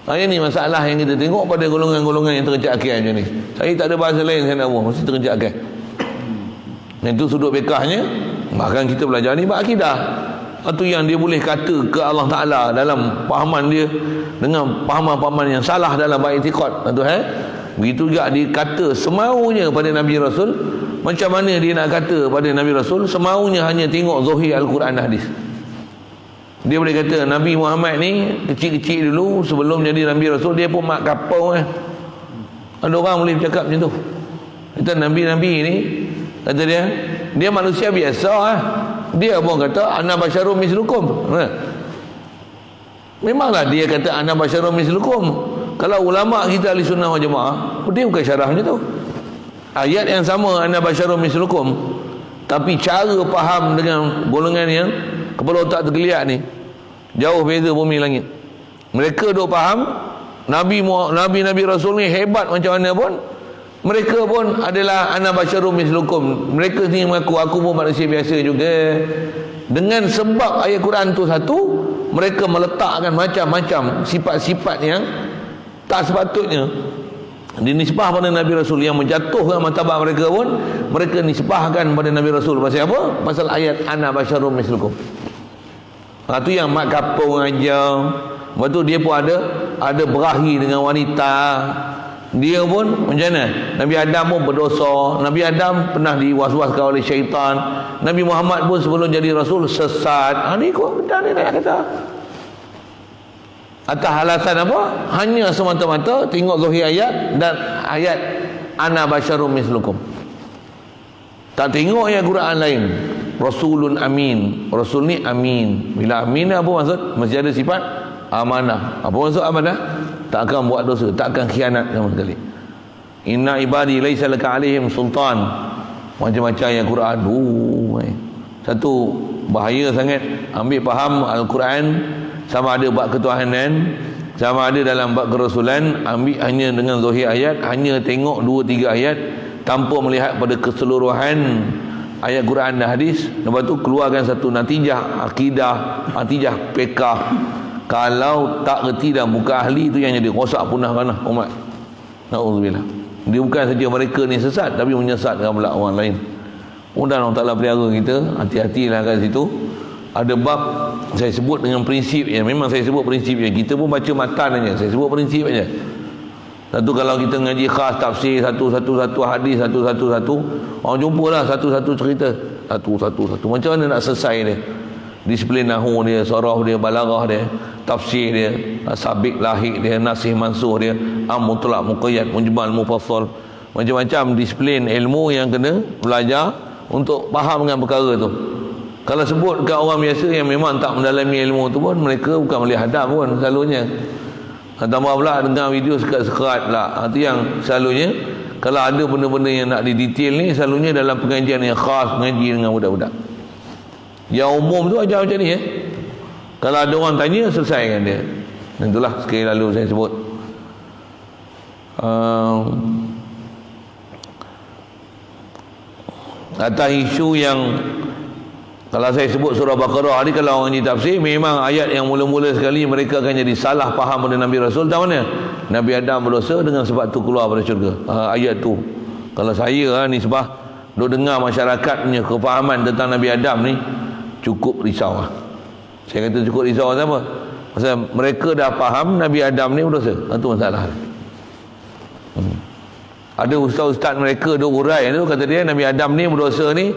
Ini ni masalah yang kita tengok pada golongan-golongan yang terkejak akal macam ni. Saya tak ada bahasa lain saya nak buat, mesti terkejak akal. Itu sudut bekahnya. Bahkan kita belajar ni bab akidah, itu yang dia boleh kata ke Allah Ta'ala dalam pahaman dia dengan pahaman-pahaman yang salah dalam bab i'tiqad. Begitu juga dia kata semaunya pada Nabi Rasul. Macam mana dia nak kata pada Nabi Rasul semaunya hanya tengok zahir Al-Quran dan hadis. Dia boleh kata Nabi Muhammad ni kecil-kecil dulu sebelum jadi Nabi Rasul dia pun mak kapau Ada orang boleh bercakap macam tu. Kata Nabi-Nabi ni, kata dia manusia biasa Dia pun kata ana basyarum mislukum. Memanglah dia kata ana basyarum mislukum. Kalau ulama kita ahli sunnah wal jamaah, dia bukan syarah macam tu. Ayat yang sama ana basyarum mislukum, tapi cara faham dengan golongan yang kepala otak tergeliat ni jauh beza bumi langit. Mereka duk faham Nabi Rasul ni hebat macam mana pun, mereka pun adalah ana basyarum mislukum. Mereka ni mengaku aku pun manusia biasa juga. Dengan sebab ayat Quran tu satu, mereka meletakkan macam-macam sifat-sifat yang tak sepatutnya dinisbah pada Nabi Rasul, yang menjatuhkan martabat mereka pun mereka nisbahkan pada Nabi Rasul. Pasal apa? Pasal ayat ana basyarum mislukum. Tu yang mak kapung aja. Lepas tu dia pun ada berahi dengan wanita. Dia pun macam mana? Nabi Adam pun berdosa. Nabi Adam pernah diwaswaskan oleh syaitan. Nabi Muhammad pun sebelum jadi Rasul sesat. Ni kok benda ni nak kata. Atas alasan apa? Hanya semata-mata tengok zahir ayat dan ayat ana basyarum mislukum. Tak tengok ayat Quran lain. Rasulun amin. Rasul ni amin. Bila amin apa maksud? Mesti ada sifat amanah. Apa maksud amanah? Tak akan buat dosa, tak akan khianat sama sekali. Inna ibadi laisa laka alaihim sultan. Macam-macam ayat Quran. Satu bahaya sangat ambil faham Al-Quran sama ada bab ketuhanan, sama ada dalam bab kerasulan, ambil hanya dengan zahir ayat, hanya tengok 2-3 ayat tanpa melihat pada keseluruhan ayat Quran dan hadis. Lepas tu keluarkan satu natijah akidah, natijah fiqh. Kalau tak reti dan bukan ahli, itu yang jadi rosak punah kanah umat. Na'udzubillah. Dia bukan saja mereka ni sesat, tapi menyesatkan pula orang lain. Mudah-mudahan Allah Ta'ala pelihara kita. Hati-hatilah kat situ. Ada bab saya sebut dengan prinsip ya. Memang saya sebut prinsip ya. Kita pun baca matan aja. Saya sebut prinsip aja. Satu, kalau kita ngaji khas tafsir satu-satu hadis satu-satu, orang jumpalah satu-satu cerita, satu-satu. Macam mana nak selesai dia? Disiplin nahwu dia, sarah dia, balaghah dia, tafsir dia, sabik lahik dia, nasih mansuh dia, mutlaq muqayyad, mujmal mufassal. Macam-macam disiplin ilmu yang kena belajar untuk faham dengan perkara tu. Kalau sebut kat orang biasa yang memang tak mendalami ilmu tu pun, mereka bukan boleh hadap pun selalunya. Tambah pula dengar video sekat-sekat pula. Itu yang selalunya kalau ada benda-benda yang nak didetail ni, selalunya dalam pengajian yang khas, mengaji dengan budak-budak. Yang umum tu ajar macam ni ya. Kalau ada orang tanya, selesaikan dia. Dan itulah sekali lalu saya sebut. Atas isu yang kalau saya sebut surah Baqarah ni, kalau orang ni tafsir, memang ayat yang mula-mula sekali mereka akan jadi salah faham pada Nabi Rasul. Tahu mana? Nabi Adam berdosa dengan sebab tu keluar pada syurga. Ayat tu. Kalau saya ni sebab duk dengar masyarakat punya kefahaman tentang Nabi Adam ni, cukup risau. Saya kata cukup risau apa? Pasal mereka dah faham Nabi Adam ni berdosa. Itu masalah. Ada ustaz-ustaz mereka duk urai tu, kata dia Nabi Adam ni berdosa ni,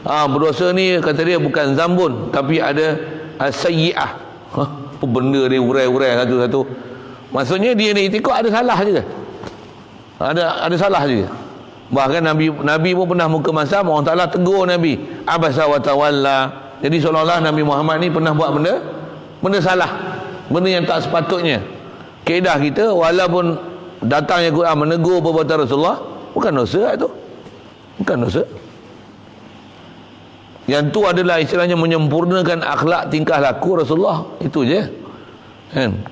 berdosa ni kata dia bukan zambun, tapi ada sayyi'ah. Apa benda dia urai-urai satu-satu. Maksudnya dia ni ikut ada salah juga. Ada salah juga. Bahkan Nabi pun pernah muka masam, Allah Ta'ala tegur Nabi, abasa wa tawalla. Jadi seolah-olah Nabi Muhammad ni pernah buat benda salah, benda yang tak sepatutnya. Kaedah kita, walaupun datangnya Quran menegur perbuatan Rasulullah, bukan dosa itu. Bukan dosa. Yang tu adalah istilahnya menyempurnakan akhlak tingkah laku Rasulullah. Itu je. Kan?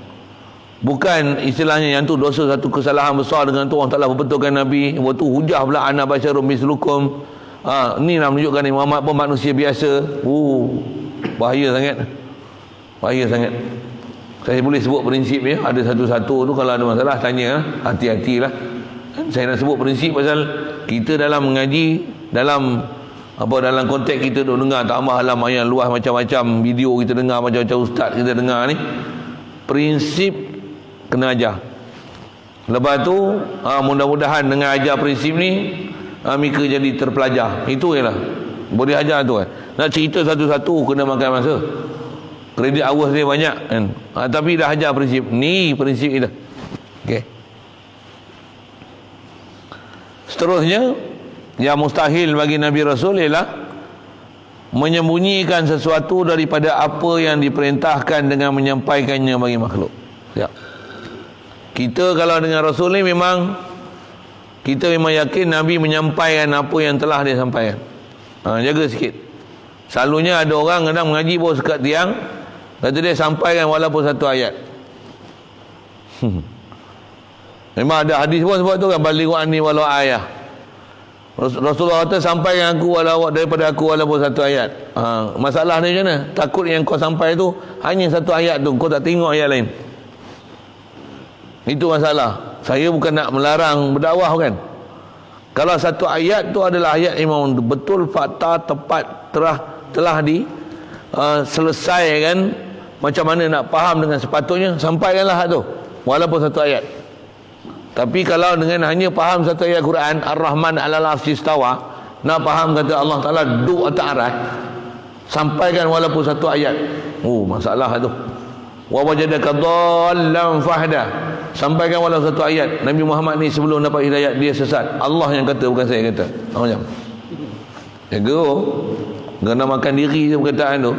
Bukan istilahnya yang tu dosa satu kesalahan besar dengan tu orang taklah berbetulkan Nabi. Waktu hujah pula ana basyarum mislukum. Ni nak menunjukkan ni Muhammad pun manusia biasa. Bahaya sangat. Bahaya sangat. Saya boleh sebut prinsip ya. Ada satu-satu tu kalau ada masalah tanya. Hati-hatilah. Saya nak sebut prinsip pasal kita dalam mengaji, dalam konteks kita duk dengar tambah alam ayat luas macam-macam video kita dengar, macam-macam ustaz kita dengar ni. Prinsip kena ajar. Lepas tu mudah-mudahan dengan ajar prinsip ni mereka jadi terpelajar. Itu je lah. Boleh ajar tu kan. Nak cerita satu-satu kena makan masa. Kredit awas dia banyak kan. Tapi dah ajar prinsip. Ni prinsip kita. Okey. Seterusnya, yang mustahil bagi Nabi Rasul ialah menyembunyikan sesuatu daripada apa yang diperintahkan dengan menyampaikannya bagi makhluk. Siap. Kita kalau dengan Rasul ni memang kita memang yakin Nabi menyampaikan apa yang telah dia sampaikan. Jaga sikit. Selalunya ada orang kadang mengaji bawa sekat tiang, kata dia sampaikan walaupun satu ayat. Memang ada hadis pun sebab tu kan, balighu anni walau ayah. Rasulullah kata sampaikan aku daripada aku walaupun satu ayat. Masalah ni macam mana? Takut yang kau sampai tu hanya satu ayat tu, kau tak tengok ayat lain. Itu masalah. Saya bukan nak melarang berdakwah kan. Kalau satu ayat tu adalah ayat memang betul, fakta, tepat, telah selesaikan macam mana nak faham dengan sepatutnya, sampaikanlah tu walaupun satu ayat. Tapi kalau dengan hanya faham satu ayat Quran, Ar-Rahman 'alal 'arsy istawa, nak faham kata Allah Taala duduk atas arah, sampaikan walaupun satu ayat. Masalah tu. Wa wajadaka dhallan fahda, sampaikan walau satu ayat. Nabi Muhammad ni sebelum dapat hidayat dia sesat. Allah yang kata, bukan saya kata. Macam jaga kena makan diri je perkataan tu.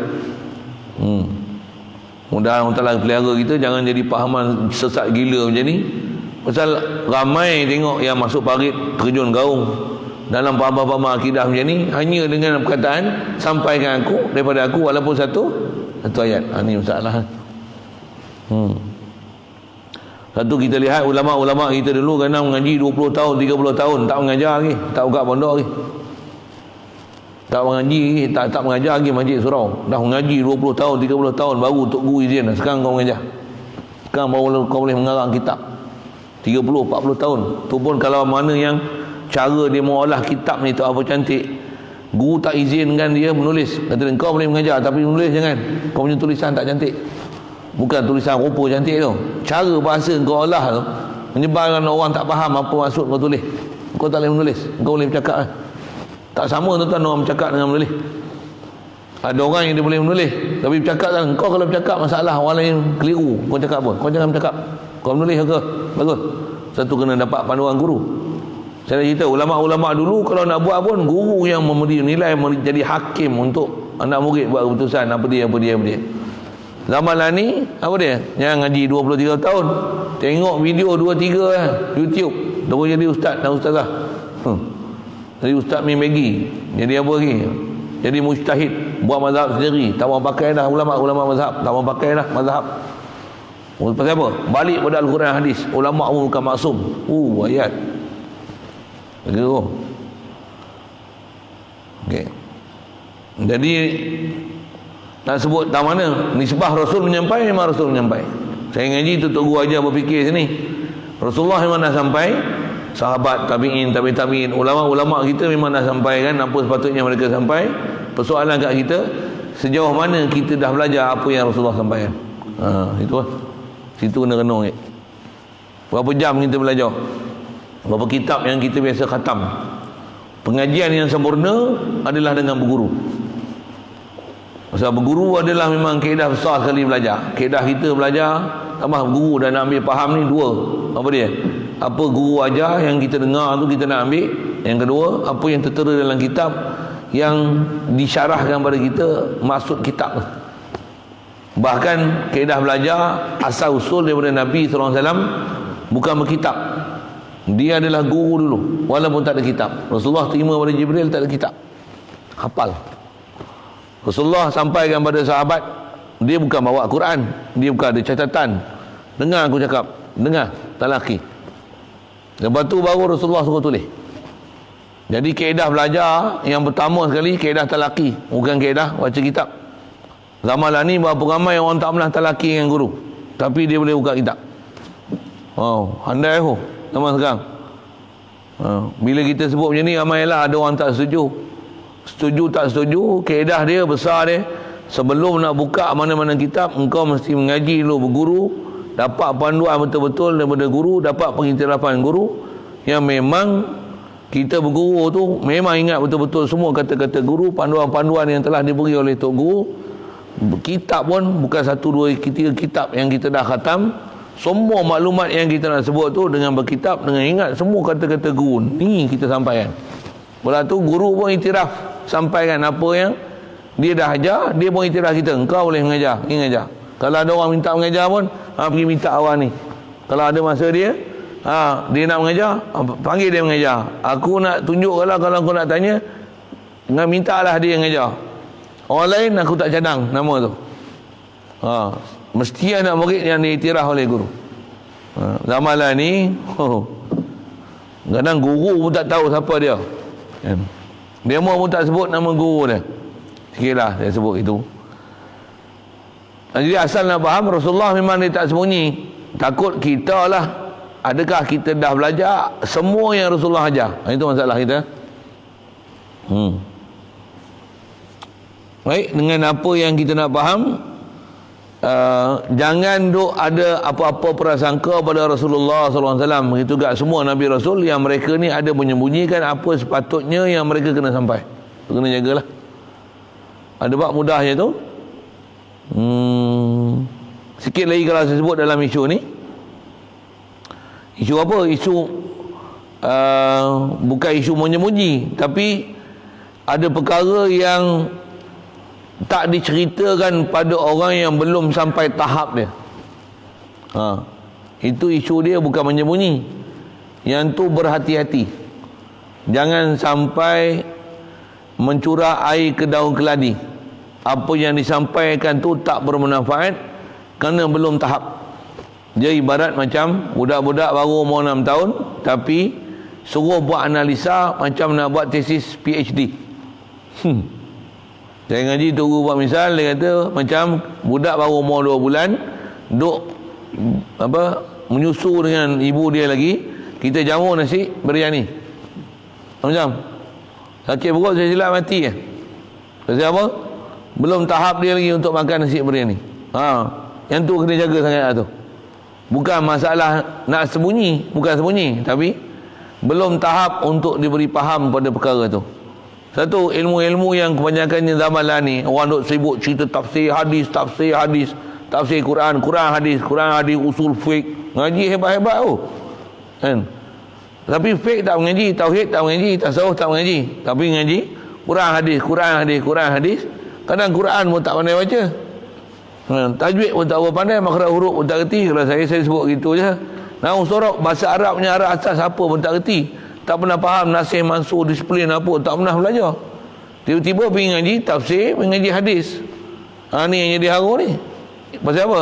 Mudah-mudahan Allah Taala pelihara kita jangan jadi pahaman sesat gila macam ni. Pasal ramai tengok yang masuk parit terjun gaung dalam faham-faham akidah macam ni hanya dengan perkataan sampaikan aku daripada aku walaupun satu ayat. Ni masalah. Satu kita lihat ulama-ulama kita dulu kadang mengaji 20 tahun, 30 tahun tak mengajar lagi, tak buka pondok lagi. Tak mengaji lagi, tak mengajar lagi masjid surau. Dah mengaji 20 tahun, 30 tahun baru Tok Guru izin. Sekarang kau mengajar. Sekarang baru kau boleh mengarang kitab. 30, 40 tahun. Tu pun kalau mana yang cara dia mengolah kitab ni tak apa cantik. Guru tak izinkan dia menulis. Kata dia, kau boleh mengajar tapi menulis jangan. Kau punya tulisan tak cantik. Bukan tulisan rupa cantik tu, cara bahasa kau olah tu menyebabkan orang tak faham apa maksud kau tulis. Kau tak boleh menulis, kau boleh bercakap lah. Tak sama tuan-tuan orang bercakap dengan menulis. Ada orang yang dia boleh menulis tapi bercakap kan, kau kalau bercakap masalah orang lain keliru, kau cakap apa? Kau jangan bercakap, kau menulis ke? Bagus. Satu kena dapat panduan guru. Saya cerita ulama-ulama dulu kalau nak buat pun guru yang memberi nilai, menjadi hakim untuk anak murid buat keputusan apa dia. Zaman lah ni apa dia? Yang ngaji 23 tahun. Tengok video 2-3 lah YouTube. Terus jadi ustaz dan ustazah. Jadi ustaz main Maggi. Jadi apa lagi? Jadi mujtahid, buat mazhab sendiri. Tak mau pakai dah ulama-ulama mazhab. Tak mau pakai dah mazhab. Pasal apa? Balik pada Al-Quran hadis. Ulama pun bukan maksum. Ayat. Begitu. Okey. Jadi nak sebut tak mana nisbah Rasul menyampai, memang Rasul menyampai. Saya ngaji tu Tok Guru ajar berfikir sini. Rasulullah memang dah sampai, sahabat, tabi'in, tabi'in, ulama-ulama kita memang dah sampaikan apa sepatutnya mereka sampai. Persoalan kat kita, sejauh mana kita dah belajar apa yang Rasulullah sampaikan. Itu lah. Situ kena renung. Berapa jam kita belajar? Berapa kitab yang kita biasa khatam? Pengajian yang sempurna adalah dengan berguru. Sebab berguru adalah memang kaedah besar sekali belajar. Kaedah kita belajar tambah guru dan nak ambil faham ni dua. Apa dia? Apa guru ajar yang kita dengar tu kita nak ambil. Yang kedua, apa yang tertera dalam kitab yang disyarahkan pada kita maksud kitab tu. Bahkan kaedah belajar asal usul daripada Nabi SAW bukan berkitab. Dia adalah guru dulu walaupun tak ada kitab. Rasulullah terima pada Jibril tak ada kitab. Hafal. Rasulullah sampaikan pada sahabat, dia bukan bawa Quran, dia bukan ada catatan. Dengar aku cakap. Dengar, talaki. Lepas tu baru Rasulullah suruh tulis. Jadi kaedah belajar yang pertama sekali kaedah talaki, bukan kaedah baca kitab. Zaman lah ni berapa ramai orang tak pernah talaki dengan guru, tapi dia boleh buka kitab. Handai aku zaman sekarang. Bila kita sebut macam ni, ramailah ada orang tak setuju. Setuju tak setuju, kaedah dia besar dia. Sebelum nak buka mana-mana kitab, engkau mesti mengaji dulu, berguru, dapat panduan betul-betul daripada guru, dapat pengiktirafan guru yang memang kita berguru tu memang ingat betul-betul semua kata-kata guru, panduan-panduan yang telah diberi oleh Tok Guru. Kitab pun bukan 1, 2, 3 kitab yang kita dah khatam. Semua maklumat yang kita nak sebut tu dengan berkitab, dengan ingat semua kata-kata guru ni kita sampaikan. Lepas tu guru pun iktiraf, sampaikan apa yang dia dah ajar, dia pun iktiraf kita, engkau boleh mengajar, ini mengajar. Kalau ada orang minta mengajar pun, pergi minta awal ni. Kalau ada masa dia nak mengajar, panggil dia mengajar. Aku nak tunjuk, kalau kau nak tanya, mintalah dia yang mengajar. Orang lain aku tak cadang nama tu. Mesti anak murid yang diiktiraf oleh guru. Zaman lah ni, kadang guru pun tak tahu siapa dia. Dia pun tak sebut nama guru dia. Sikitlah dia sebut itu. Jadi asal nak faham, Rasulullah memang dia tak sembunyi. Takut kita lah, adakah kita dah belajar semua yang Rasulullah ajar? Itu masalah kita. Baik, dengan apa yang kita nak faham, jangan duk ada apa-apa prasangka pada Rasulullah SAW. Begitu juga semua Nabi Rasul yang mereka ni ada menyembunyikan apa sepatutnya yang mereka kena sampai. Kena jagalah. Ada bab mudahnya tu. Sikit lagi kalau saya sebut dalam isu ni. Isu apa? Isu bukan isu menyembunyi, tapi ada perkara yang tak diceritakan pada orang yang belum sampai tahap dia. Itu isu dia bukan menyembunyi. Yang tu berhati-hati. Jangan sampai mencurah air ke daun keladi. Apa yang disampaikan tu tak bermanfaat kerana belum tahap. Dia ibarat macam budak-budak baru umur 6 tahun, tapi suruh buat analisa macam nak buat tesis PhD. Saya ngaji tu guru buat misal, dia kata macam budak baru umur 2 bulan duk menyusu dengan ibu dia lagi, kita jamu nasi biryani. Macam sakit perut, saya silap mati ya. Pasal apa? Belum tahap dia lagi untuk makan nasi biryani. Yang tu kena jaga sangat tu. Bukan masalah nak sembunyi, bukan sembunyi, tapi belum tahap untuk diberi faham pada perkara tu. Satu, ilmu-ilmu yang kebanyakannya zaman lah ni, orang duk sibuk cerita tafsir hadis, tafsir Quran, Quran hadis, usul fiqh. Ngaji hebat-hebat tu. Kan? Tapi fiqh tak mengaji, tauhid tak mengaji, tasawuf tak mengaji. Tapi ngaji Quran hadis. Kadang Quran pun tak pandai baca. Tajwid pun tak pandai, makhraj huruf pun tak reti. Kalau saya sebut gitu je. Nahwu sorab, bahasa Arabnya arah asas apa pun tak reti. Tak pernah faham nasih mansur, disiplin apa, tak pernah belajar. Tiba-tiba pergi ngaji tafsir, pergi ngaji hadis. Ni yang jadi haru ni. Pasal apa?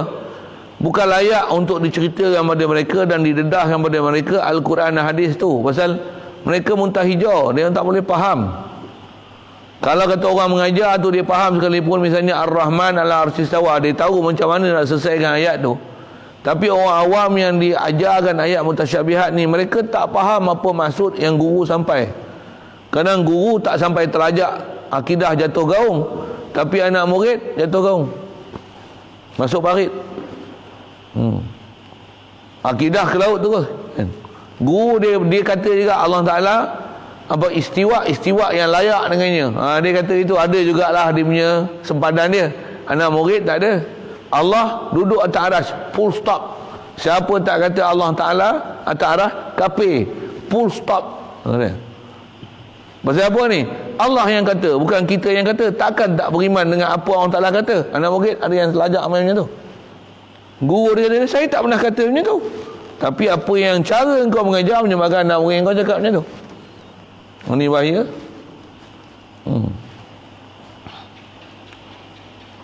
Bukan layak untuk diceritakan pada mereka dan didedahkan pada mereka Al-Quran dan hadis tu. Pasal mereka muntah hijau, dia tak boleh faham. Kalau kata orang mengajar tu dia faham sekalipun, misalnya Ar-Rahman ala arsistawa, dia tahu macam mana nak selesaikan ayat tu. Tapi orang awam yang diajarkan ayat mutasyabihat ni, mereka tak faham apa maksud yang guru sampai. Kadang guru tak sampai terajak, akidah jatuh gaung, tapi anak murid jatuh gaung, masuk parit. Akidah ke laut terus. Guru dia kata juga Allah Ta'ala istiwa yang layak dengannya. Dia kata itu ada jugalah dia punya sempadan dia. Anak murid tak ada. Allah duduk atas arasy, full stop. Siapa tak kata Allah Ta'ala atas arasy, kafir, full stop. Pasal apa ni? Allah yang kata, bukan kita yang kata. Takkan tak beriman dengan apa Allah Ta'ala kata. Anak murid ada yang selajak macam tu. Guru dia kata, saya tak pernah kata macam tu. Tapi apa yang cara engkau mengajar menyebabkan anak murid engkau cakap macam tu. Ini bahaya.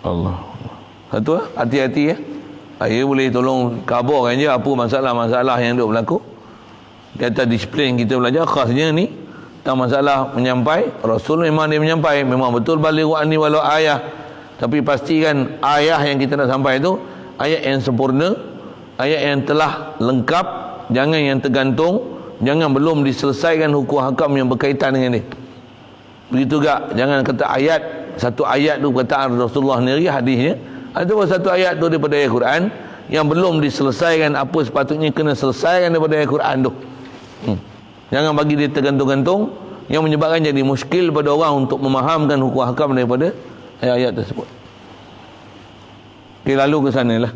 Allah. Satu, hati-hati ya. Saya boleh tolong kabarkan je apa masalah-masalah yang duk berlaku. Kata disiplin kita belajar khasnya ni tentang masalah menyampai. Rasul memang dia menyampai, memang betul balighu anni walau ayah. Tapi pastikan ayah yang kita nak sampai tu ayat yang sempurna, ayat yang telah lengkap, jangan yang tergantung, jangan belum diselesaikan hukum hakam yang berkaitan dengan ni. Begitu juga, jangan kata ayat, satu ayat tu perkataan Rasulullah sendiri hadisnya, atau satu ayat tu daripada ayat Quran yang belum diselesaikan apa sepatutnya kena selesaikan daripada ayat Quran tu. Jangan bagi dia tergantung-gantung yang menyebabkan jadi muskil pada orang untuk memahamkan hukum hakam daripada ayat-ayat tersebut. Okay, lalu ke sana lah.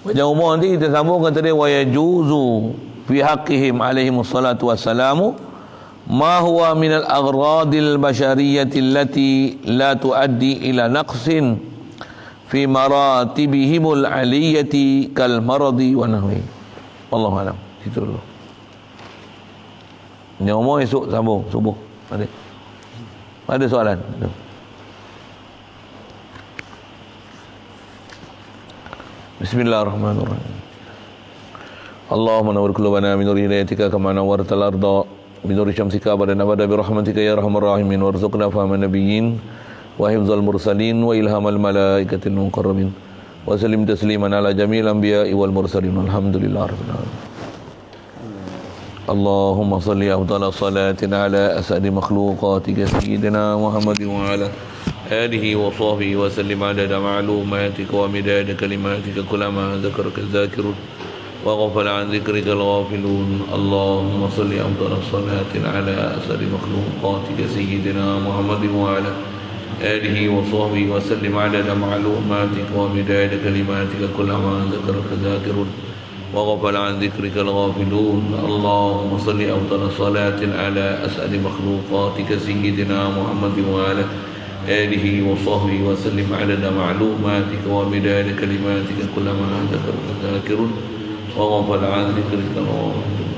Baca umur nanti kita sambung kata dia wa yajuzu fi haqqihim alaihi wassalatu wassalamu ma huwa min al-aghradil bashariyati allati la tuaddi ila naqsin fi maratibihimul aliyati kal maradi wa nahwi. Wallahu alam. Itu dulu. Yang umur esok sambung subuh. Ada soalan? Bismillahirrahmanirrahim. Allahumma nawwir qulubana min nuri hidayatika kama nawwartal arda min nuri syamsika badana bada bi rahmatika ya arhamar rahimin warzuqna fahman nabiyyin wa hifdzal mursalin wa ilhamal malaikatil muqarrabin wa sallim tasliman ala jamil anbiya'i wal mursalin walhamdulillahi rabbil alamin. Allahumma salli afdala salatin ala asadi makhluqatika sayyidina Muhammadin wa ala alihi wa sahbihi wa sallim adada ma'lumatika wa midada kalimatika kullama dzakaraka dzakirun wa ghafala an dzikrika al-ghafilun. Allahumma salli afdala salatin ala asadi makhluqatika sayyidina Muhammadin wa ala alihi wa sahbihi wa sallim adada ma'lumatika wa midada kalimatika kullama dzakaraka dzakirun وغفل عن ذكرك الغافلون. اللهم صل أفضل صلاة على أسعد مخلوقاتك سيدنا محمد وعلى آله وصحبه وسلم عدد معلوماتك ومداد كلماتك كلما ذكرك ذاكر وغفل عن ذكرك الغافلون.